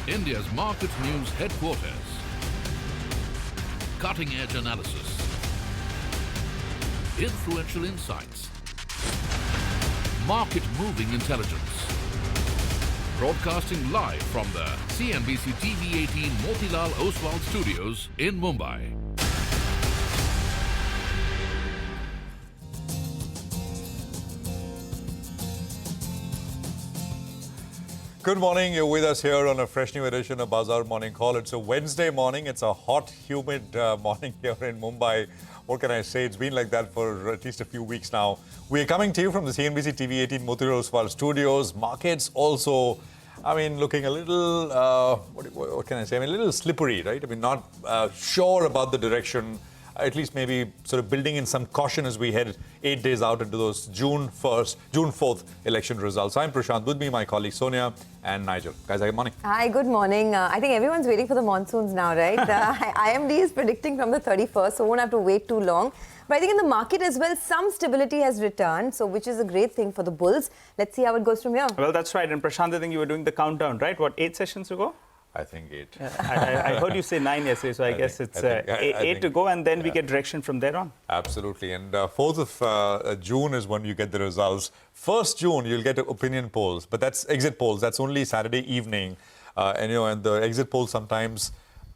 India's market news headquarters. Cutting-edge analysis. Influential insights. Market-moving intelligence. Broadcasting live from the CNBC TV 18 Motilal Oswal studios in Mumbai. Good morning. You're with us here on a fresh new edition of Bazaar Morning Call. It's a Wednesday morning. It's a hot, humid morning here in Mumbai. What can I say? It's been like that for at least a few weeks now. We're coming to you from the CNBC TV 18 Motilal Oswal studios. Markets also, looking a little, what can I say? a little slippery, right? Not sure about the direction. At least maybe sort of building in some caution as we head 8 days out into those June 4th election results. I'm Prashant. With me, my colleague Sonia and Nigel. Guys, good morning. Hi, good morning. I think everyone's waiting for the monsoons now, right? IMD is predicting from the 31st, so won't have to wait too long. But I think in the market as well, some stability has returned, so which is a great thing for the bulls. Let's see how it goes from here. Well, that's right. And Prashant, I think you were doing the countdown, right? What, 8 sessions ago? I think 8. I heard you say 9 yesterday, so I guess it's 8 to go, and then we get direction from there on. Absolutely. And 4th of June is when you get the results. 1st June, you'll get opinion polls, but that's exit polls. That's only Saturday evening. And the exit polls sometimes,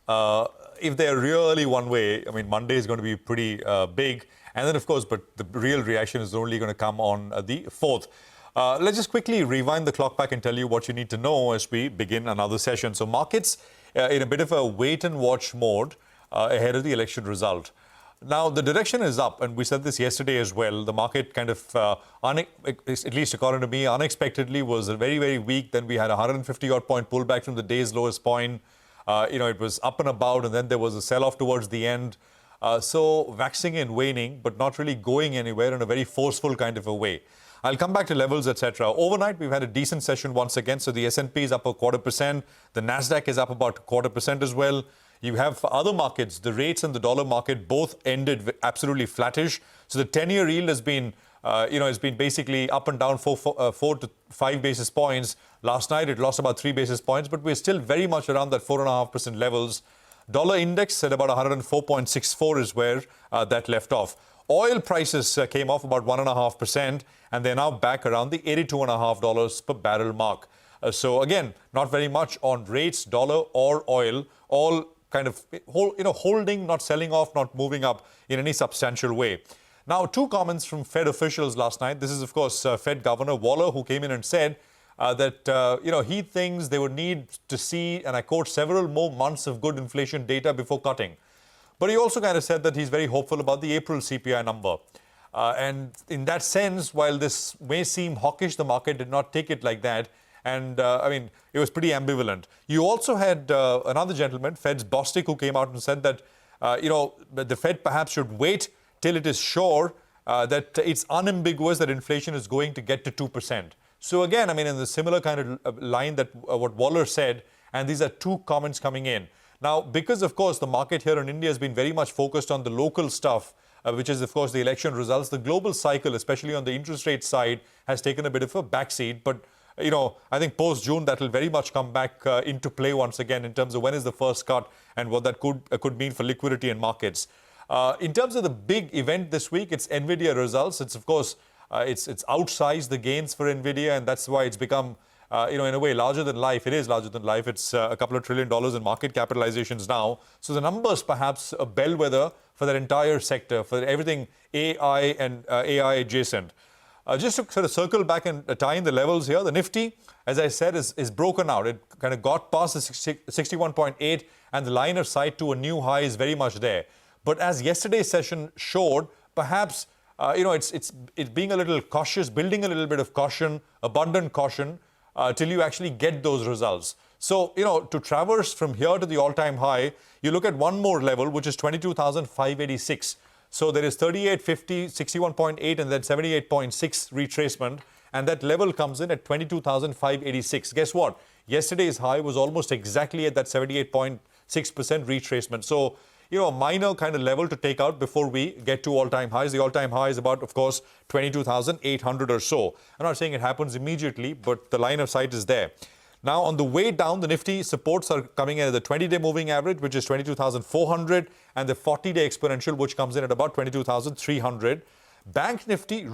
if they're really one way, Monday is going to be pretty big. And then, of course, but the real reaction is only going to come on the 4th. Let's just quickly rewind the clock back and tell you what you need to know as we begin another session. So markets in a bit of a wait-and-watch mode ahead of the election result. Now, the direction is up, and we said this yesterday as well. The market kind of, at least according to me, unexpectedly was very, very weak. Then we had a 150-odd point pullback from the day's lowest point. It was up and about, and then there was a sell-off towards the end. So waxing and waning, but not really going anywhere in a very forceful kind of a way. I'll come back to levels, etc. Overnight, we've had a decent session once again. So the S&P is up 0.25%. The Nasdaq is up about 0.25% as well. You have other markets, the rates and the dollar market both ended absolutely flattish. So the 10-year yield has been, has been basically up and down 4 to 5 basis points. Last night, it lost about 3 basis points, but we're still very much around that 4.5% levels. Dollar index at about 104.64 is where that left off. Oil prices came off about 1.5%, and they're now back around the $82.50 per barrel mark. So again, not very much on rates, dollar or oil, all kind of holding, not selling off, not moving up in any substantial way. Now, 2 comments from Fed officials last night. This is, of course, Fed Governor Waller, who came in and said that he thinks they would need to see, and I quote, several more months of good inflation data before cutting. But he also kind of said that he's very hopeful about the April CPI number. And in that sense, while this may seem hawkish, the market did not take it like that. And, it was pretty ambivalent. You also had another gentleman, Fed's Bostic, who came out and said that, the Fed perhaps should wait till it is sure that it's unambiguous that inflation is going to get to 2%. So again, in the similar kind of line that what Waller said, and these are 2 comments coming in. Now, because, of course, the market here in India has been very much focused on the local stuff, which is, of course, the election results, the global cycle, especially on the interest rate side, has taken a bit of a backseat. But, I think post-June, that will very much come back into play once again in terms of when is the first cut and what that could mean for liquidity in markets. In terms of the big event this week, it's NVIDIA results. It's, of course, it's outsized the gains for NVIDIA, and that's why it's become in a way, larger than life. It is larger than life. It's a couple of $1 trillion in market capitalizations now. So the numbers perhaps a bellwether for that entire sector, for everything AI and AI adjacent. Just to sort of circle back and tie in the levels here, the Nifty, as I said, is broken out. It kind of got past the 61.8, and the line of sight to a new high is very much there. But as yesterday's session showed, perhaps it's being a little cautious, building a little bit of caution, abundant caution, till you actually get those results. So, to traverse from here to the all-time high, you look at one more level, which is 22,586. So there is 38.50, 61.8, and then 78.6 retracement. And that level comes in at 22,586. Guess what? Yesterday's high was almost exactly at that 78.6% retracement. So, a minor kind of level to take out before we get to all-time highs. The all-time high is about, of course, 22,800 or so. I'm not saying it happens immediately, but the line of sight is there. Now, on the way down, the Nifty supports are coming in at the 20-day moving average, which is 22,400, and the 40-day exponential, which comes in at about 22,300. Bank Nifty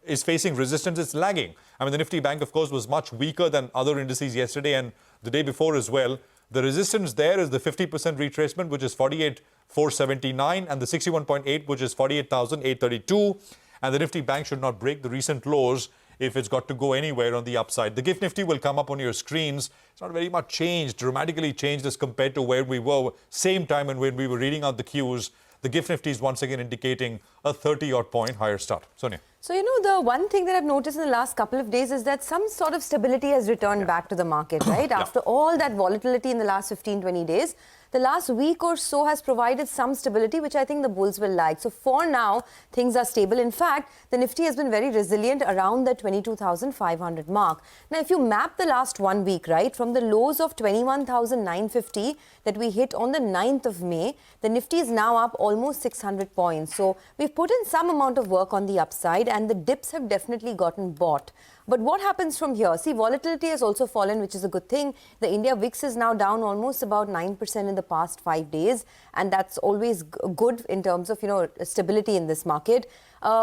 is facing resistance. It's lagging. I mean, the Nifty Bank, of course, was much weaker than other indices yesterday and the day before as well. The resistance there is the 50% retracement, which is 48,479, and the 61.8, which is 48,832. And the Nifty Bank should not break the recent lows if it's got to go anywhere on the upside. The GIFT Nifty will come up on your screens. It's not very much changed, dramatically changed as compared to where we were same time and when we were reading out the cues. The GIFT Nifty is once again indicating a 30-odd point higher start. Sonia. So, the one thing that I've noticed in the last couple of days is that some sort of stability has returned back to the market, right? After all that volatility in the last 15, 20 days, the last week or so has provided some stability, which I think the bulls will like. So for now, things are stable. In fact, the Nifty has been very resilient around the 22,500 mark. Now, if you map the last 1 week, right, from the lows of 21,950 that we hit on the 9th of May, the Nifty is now up almost 600 points. So we've put in some amount of work on the upside and the dips have definitely gotten bought. But what happens from here? See, volatility has also fallen, which is a good thing. The India VIX is now down almost about 9% in the past 5 days. And that's always good in terms of, stability in this market.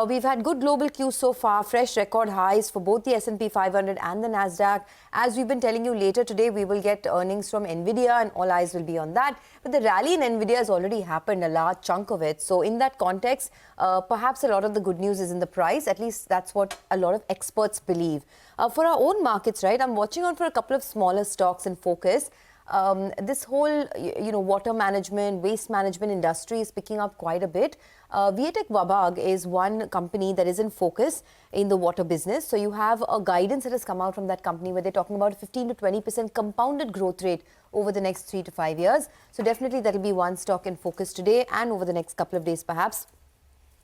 We've had good global cues so far, fresh record highs for both the S&P 500 and the Nasdaq. As we've been telling you, later today, we will get earnings from Nvidia and all eyes will be on that. But the rally in Nvidia has already happened, a large chunk of it. So in that context, perhaps a lot of the good news is in the price. At least that's what a lot of experts believe. For our own markets, right, I'm watching on for a couple of smaller stocks in focus. This whole, water management, waste management industry is picking up quite a bit. Viatech Wabag is one company that is in focus in the water business. So you have a guidance that has come out from that company where they're talking about a 15 to 20% compounded growth rate over the next 3 to 5 years. So definitely that will be one stock in focus today and over the next couple of days perhaps.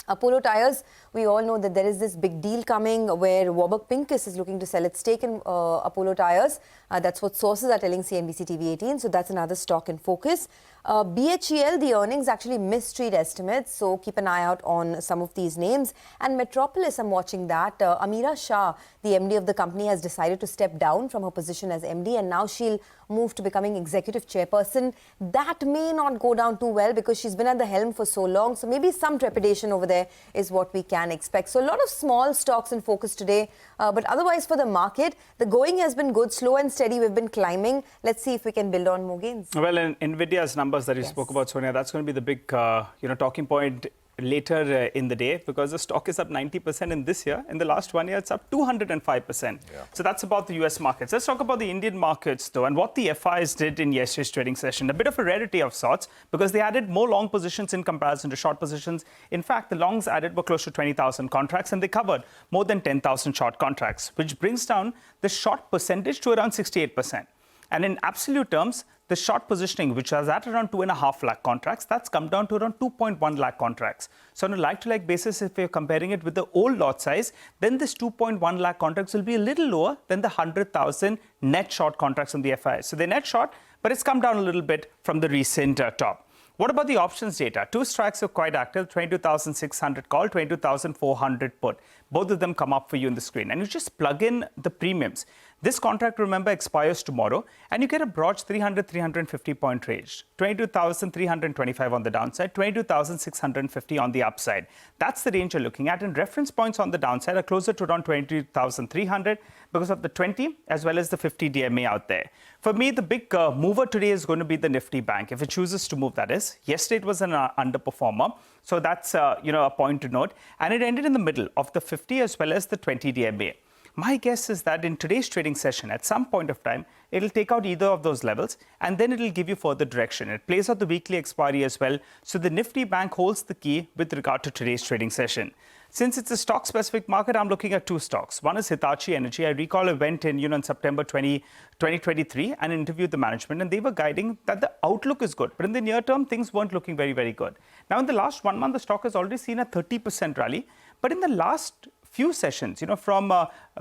Apollo Tyres, we all know that there is this big deal coming where Warburg Pincus is looking to sell its stake in Apollo Tyres. That's what sources are telling CNBC TV 18. So that's another stock in focus. BHEL, the earnings actually missed street estimates. So keep an eye out on some of these names. And Metropolis, I'm watching that. Amira Shah, the MD of the company, has decided to step down from her position as MD. And now she'll move to becoming executive chairperson. That may not go down too well because she's been at the helm for so long. So maybe some trepidation over there is what we can expect. So a lot of small stocks in focus today. But otherwise for the market, the going has been good, slow and steady. We've been climbing. Let's see if we can build on more gains. Well, in Nvidia's numbers that you spoke about, Sonia, that's going to be the big, talking point later in the day because the stock is up 90% in this year. In the last 1 year, it's up 205%. So that's about the US markets. Let's talk about the Indian markets, though, and what the FIs did in yesterday's trading session. A bit of a rarity of sorts because they added more long positions in comparison to short positions. In fact, the longs added were close to 20,000 contracts and they covered more than 10,000 short contracts, which brings down the short percentage to around 68%. And in absolute terms, the short positioning, which was at around 2.5 lakh contracts, that's come down to around 2.1 lakh contracts. So on a like-to-like basis, if you're comparing it with the old lot size, then this 2.1 lakh contracts will be a little lower than the 100,000 net short contracts on the FIs. So they're net short, but it's come down a little bit from the recent top. What about the options data? Two strikes are quite active, 22,600 call, 22,400 put. Both of them come up for you on the screen. And you just plug in the premiums. This contract, remember, expires tomorrow. And you get a broad 300, 350 point range. 22,325 on the downside, 22,650 on the upside. That's the range you're looking at. And reference points on the downside are closer to around 22,300 because of the 20 as well as the 50 DMA out there. For me, the big mover today is going to be the Nifty Bank, if it chooses to move, that is. Yesterday, it was an underperformer. So that's a point to note. And it ended in the middle of the 50 as well as the 20 DMA. My guess is that in today's trading session, at some point of time, it'll take out either of those levels and then it'll give you further direction. It plays out the weekly expiry as well. So the Nifty Bank holds the key with regard to today's trading session. Since it's a stock-specific market, I'm looking at two stocks. One is Hitachi Energy. I recall I went in September 2023 and interviewed the management, and they were guiding that the outlook is good. But in the near term, things weren't looking very, very good. Now, in the last 1 month, the stock has already seen a 30% rally. But in the last few sessions, from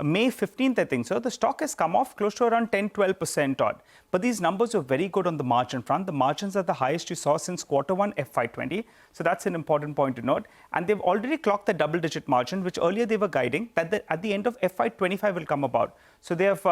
May 15th, I think so, the stock has come off close to around 10-12% odd. But these numbers were very good on the margin front. The margins are the highest you saw since Q1 FY20. So that's an important point to note. And they've already clocked the double-digit margin, which earlier they were guiding that at the end of FY25 will come about. So they have,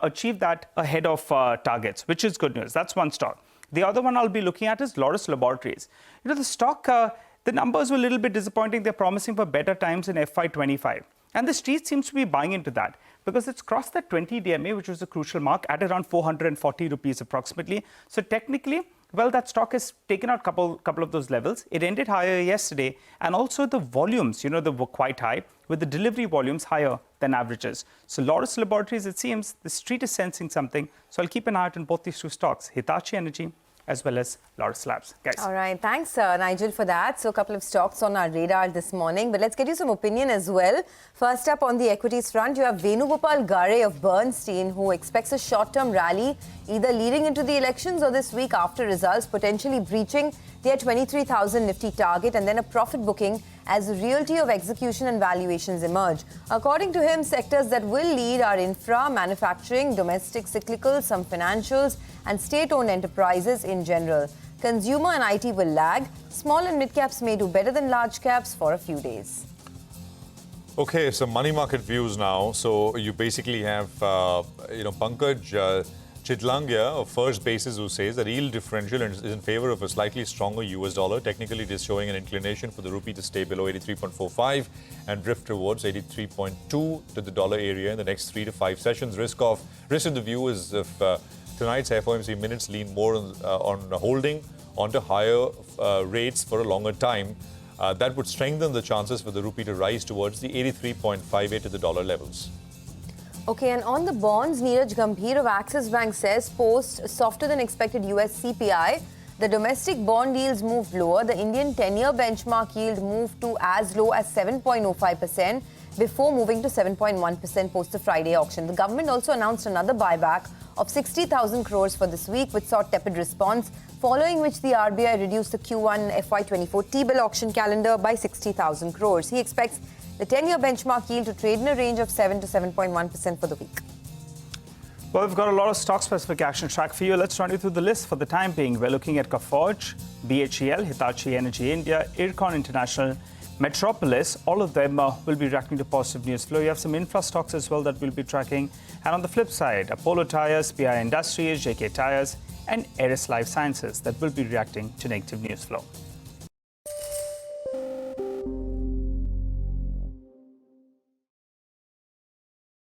achieved that ahead of targets, which is good news. That's one stock. The other one I'll be looking at is Laurus Laboratories. The stock, the numbers were a little bit disappointing. They're promising for better times in FY25. And the street seems to be buying into that because it's crossed the 20 DMA, which was a crucial mark, at around 440 rupees approximately. So technically, well, that stock has taken out couple of those levels. It ended higher yesterday. And also the volumes, they were quite high, with the delivery volumes higher than averages. So Laurus Laboratories, it seems the street is sensing something. So I'll keep an eye out on both these two stocks, Hitachi Energy as well as Laurus Labs. Guys. All right. Thanks, Nigel, for that. So a couple of stocks on our radar this morning. But let's get you some opinion as well. First up on the equities front, you have Venugopal Gare of Bernstein, who expects a short-term rally either leading into the elections or this week after results, potentially breaching their 23,000 Nifty target and then a profit booking as the reality of execution and valuations emerge. According to him, sectors that will lead are infra, manufacturing, domestic cyclicals, some financials, and state-owned enterprises in general. Consumer and IT will lag. Small and mid-caps may do better than large caps for a few days. Okay, so money market views now. So you basically have, Pankaj Chitlangia of First Basis, who says that yield differential is in favor of a slightly stronger US dollar. Technically, it is showing an inclination for the rupee to stay below 83.45 and drift towards 83.2 to the dollar area in the next 3 to 5 sessions. Risk of the view is if tonight's FOMC minutes lean more on holding onto higher rates for a longer time. That would strengthen the chances for the rupee to rise towards the 83.58 to the dollar levels. Okay, and on the bonds, Neeraj Gambhir of Axis Bank says post softer than expected US CPI, the domestic bond yields moved lower. The Indian 10-year benchmark yield moved to as low as 7.05% before moving to 7.1% post the Friday auction. The government also announced another buyback of 60,000 crores for this week, which saw tepid response, following which the RBI reduced the Q1 FY24 T-bill auction calendar by 60,000 crores. He expects the 10-year benchmark yield to trade in a range of 7 to 7.1% for the week. Well, we've got a lot of stock-specific action track for you. Let's run you through the list for the time being. We're looking at Coforge, BHEL, Hitachi Energy India, Ircon International, Metropolis. All of them will be reacting to positive news flow. You have some infra stocks as well that we'll be tracking. And on the flip side, Apollo Tyres, PI Industries, JK Tyres, and Eris Life Sciences that will be reacting to negative news flow.